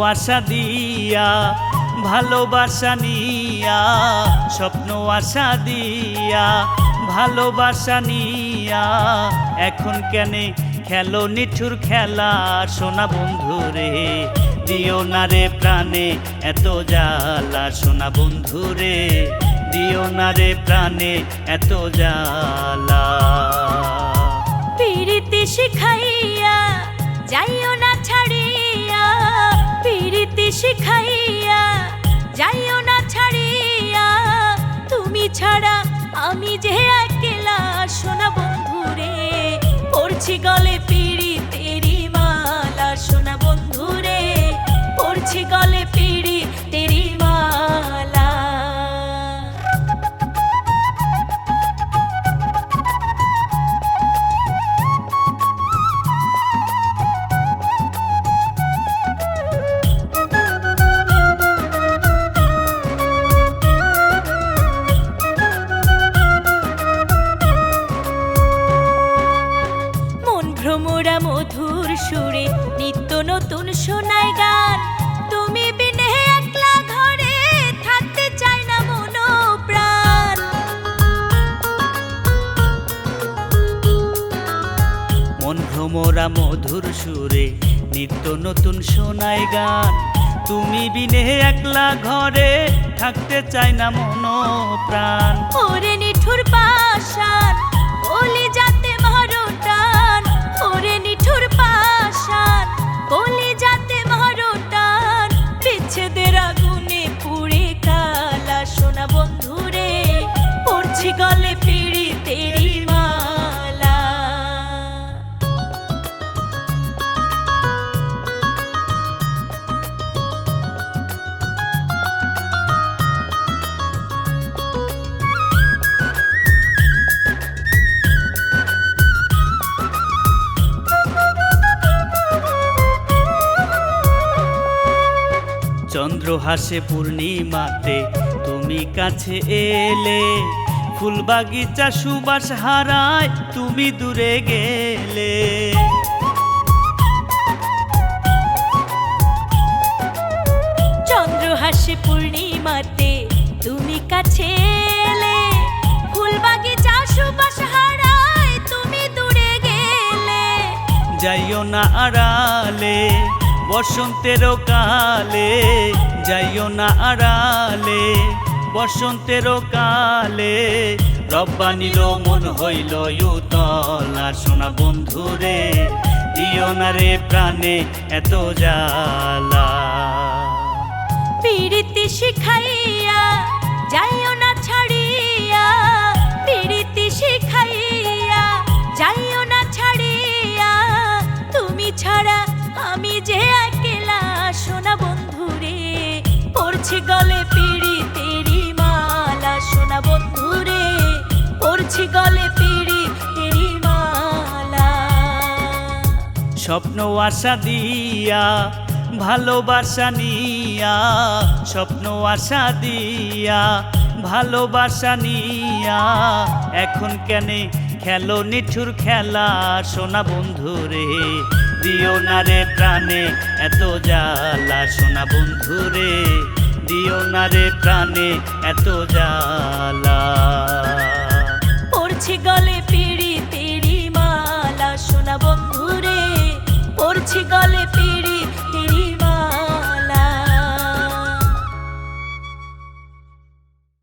আশা দিয়া ভালোবাসা নিয়া, স্বপ্ন আশা দিয়া ভালোবাসা নিয়া, এখন কেনে খেলো নিঠুর খেলা সোনা বন্ধুরে, দিও না রে প্রাণে এত জ্বালা সোনা বন্ধুরে, দিও না রে প্রাণে এত জ্বালা। পিরিতি শিখাইয়া যাইও না ছাড়িয়া, পিরিতি শিখাইয়া যাইও না ছাড়িয়া, তুমি ছাড়া আমি যে একলা সোনা বন্ধুরে, পড়ছি গলে পিরিতেরি মালা সোনা বন্ধুরে, পড়ছি গলে পিরিতেরি মালা। ভ্রমরা মধুর সুরে নিত্য নতুন শোনায় গান, তুমি বিনে একলা ঘরে থাকতে চাই না মন প্রাণ। মন ভ্রমরা মধুর সুরে নিত্য নতুন শোনায় গান, তুমি বিনে একলা ঘরে থাকতে চাই না মন প্রাণ। ওরে নিঠুর পাষাণ বলি যাতে মরটান, ওরে নিঠুর পাষাণ বলি যাতে মরটান, বিচ্ছেদের আগুনে পুড়ে কালা সোনা বন্ধুরে, পড়ছি গলে পিরিতেরি মালা। চন্দ্র হাসে পূর্ণিমাতে তুমি কাছে এলে, ফুল বাগিচা সুবাস হারায় তুমি দূরে গেলে। চন্দ্র হাসে পূর্ণিমাতে তুমি কাছে এলে, ফুল বাগিচা সুবাস হারায় তুমি দূরে গেলে। যাইও না আড়ালে বসন্তের কালে, যাইও না আড়ালে বসন্তের কালে, রব্বানির মন হইল উতলা সোনা বন্ধুরে, দিও না রে প্রাণে এত জ্বালা। পিরিতি শিখাইয়া যাইও না ছাড়িয়া, পিরিতি শিখাইয়া যাইও না ছাড়িয়া, তুমি ছাড়া আমি যে একলা সোনা বন্ধুরে, পড়ছি গলে পিরিতেরি মালা সোনা বন্ধুরে, পড়ছি গলে পিরিতেরি মালা। স্বপ্ন আশা দিয়া ভালোবাসা নিয়া, স্বপ্ন আশা দিয়া ভালোবাসা নিয়া, এখন কেনে খেলো নিঠুর খেলা সোনা বন্ধুরে, দিও না রে প্রাণে এত জ্বালা সোনা বন্ধুরে, দিও না রে প্রাণে এত জ্বালা। পড়ছি গলে